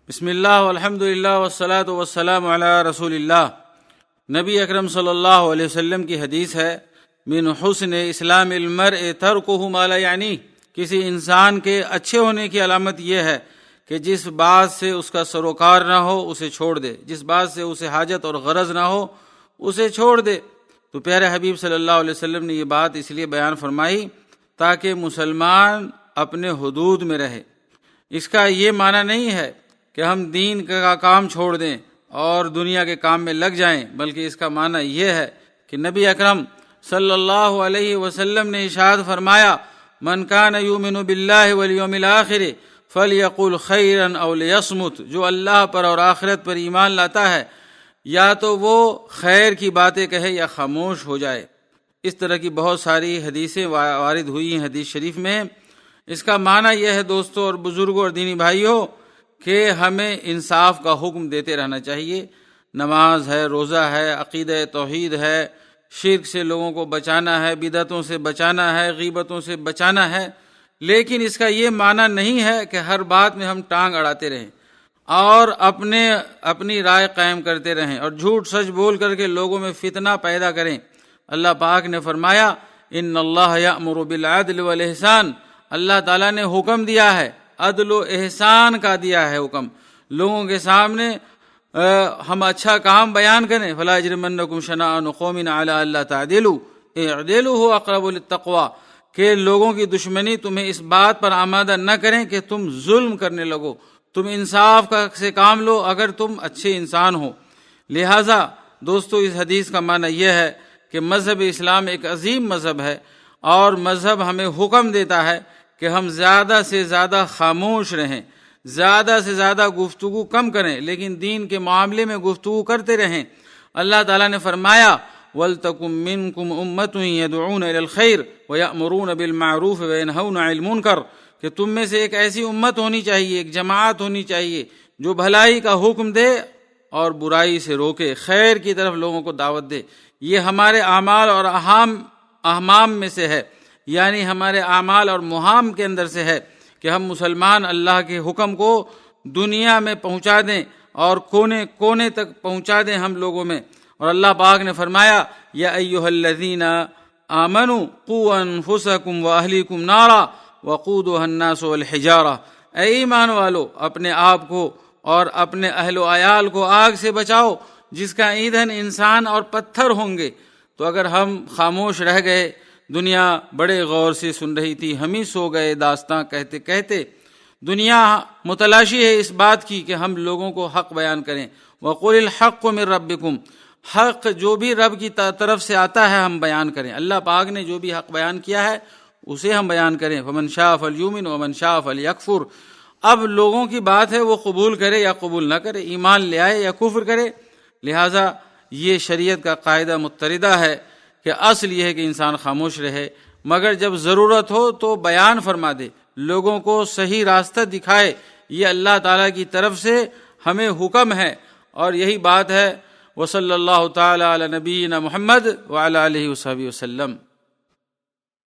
بسم اللہ والحمد للہ والصلاۃ والسلام علی رسول اللہ۔ نبی اکرم صلی اللہ علیہ وسلم کی حدیث ہے، من حسن اسلام المرء ترکہ ما لا یعنی، کسی انسان کے اچھے ہونے کی علامت یہ ہے کہ جس بات سے اس کا سروکار نہ ہو اسے چھوڑ دے، جس بات سے اسے حاجت اور غرض نہ ہو اسے چھوڑ دے۔ تو پیارے حبیب صلی اللہ علیہ وسلم نے یہ بات اس لیے بیان فرمائی تاکہ مسلمان اپنے حدود میں رہے۔ اس کا یہ معنی نہیں ہے کہ ہم دین کا کام چھوڑ دیں اور دنیا کے کام میں لگ جائیں، بلکہ اس کا معنی یہ ہے کہ نبی اکرم صلی اللہ علیہ وسلم نے ارشاد فرمایا، من کان یؤمن باللہ والیوم الآخر فلیقل خیرا او لیصمت، جو اللہ پر اور آخرت پر ایمان لاتا ہے یا تو وہ خیر کی باتیں کہے یا خاموش ہو جائے۔ اس طرح کی بہت ساری حدیثیں وارد ہوئی ہیں حدیث شریف میں۔ اس کا معنی یہ ہے دوستو اور بزرگوں اور دینی بھائیوں کہ ہمیں انصاف کا حکم دیتے رہنا چاہیے۔ نماز ہے، روزہ ہے، عقیدہ توحید ہے، شرک سے لوگوں کو بچانا ہے، بدعتوں سے بچانا ہے، غیبتوں سے بچانا ہے، لیکن اس کا یہ معنی نہیں ہے کہ ہر بات میں ہم ٹانگ اڑاتے رہیں اور اپنی رائے قائم کرتے رہیں اور جھوٹ سچ بول کر کے لوگوں میں فتنہ پیدا کریں۔ اللہ پاک نے فرمایا، ان اللہ یأمر بالعدل والاحسان، اللہ تعالیٰ نے حکم دیا ہے، عدل و احسان کا دیا ہے حکم۔ لوگوں کے سامنے ہم اچھا کام بیان کریں، فلا یجرمنکم شنآن قوم علی الا تعدلوا اعدلوا هو اقرب للتقوی، کہ لوگوں کی دشمنی تمہیں اس بات پر آمادہ نہ کریں کہ تم ظلم کرنے لگو، تم انصاف سے کام لو اگر تم اچھے انسان ہو۔ لہٰذا دوستو اس حدیث کا معنی یہ ہے کہ مذہب اسلام ایک عظیم مذہب ہے اور مذہب ہمیں حکم دیتا ہے کہ ہم زیادہ سے زیادہ خاموش رہیں، زیادہ سے زیادہ گفتگو کم کریں، لیکن دین کے معاملے میں گفتگو کرتے رہیں۔ اللہ تعالیٰ نے فرمایا، وَلْتَكُن مِّنكُمْ أُمَّةٌ يَدْعُونَ إِلَى الْخَيْرِ وَيَأْمُرُونَ بِالْمَعْرُوفِ وَيَنْهَوْنَ عَنِ الْمُنكَرِ، کہ تم میں سے ایک ایسی امت ہونی چاہیے، ایک جماعت ہونی چاہیے جو بھلائی کا حکم دے اور برائی سے روکے، خیر کی طرف لوگوں کو دعوت دے۔ یہ ہمارے اعمال اور اہمام میں سے ہے، یعنی ہمارے اعمال اور مہام کے اندر سے ہے کہ ہم مسلمان اللہ کے حکم کو دنیا میں پہنچا دیں اور کونے کونے تک پہنچا دیں ہم لوگوں میں۔ اور اللہ پاک نے فرمایا، یا ایھا الذین آمنوا قوا انفسکم واہلیکم نارا وقودھا الناس والحجارہ، اے ایمان والو اپنے آپ کو اور اپنے اہل و عیال کو آگ سے بچاؤ جس کا ایندھن انسان اور پتھر ہوں گے۔ تو اگر ہم خاموش رہ گئے، دنیا بڑے غور سے سن رہی تھی، ہم ہی سو گئے داستاں کہتے کہتے۔ دنیا متلاشی ہے اس بات کی کہ ہم لوگوں کو حق بیان کریں۔ وَقُلِ الْحَقُّ مِن رَبِّكُمْ، حق جو بھی رب کی طرف سے آتا ہے ہم بیان کریں۔ اللہ پاک نے جو بھی حق بیان کیا ہے اسے ہم بیان کریں۔ فَمَن شَاءَ فَلْيُؤْمِنْ وَمَن شَاءَ فَلْيَكْفُرْ، اب لوگوں کی بات ہے وہ قبول کرے یا قبول نہ کرے، ایمان لے آئے یا کفر کرے۔ لہٰذا یہ شریعت کا قاعدہ متردہ ہے کہ اصل یہ ہے کہ انسان خاموش رہے، مگر جب ضرورت ہو تو بیان فرما دے، لوگوں کو صحیح راستہ دکھائے۔ یہ اللہ تعالیٰ کی طرف سے ہمیں حکم ہے اور یہی بات ہے۔ وصلی اللہ تعالی علی نبینا محمد وعلی آلہ وصحبہ وسلم۔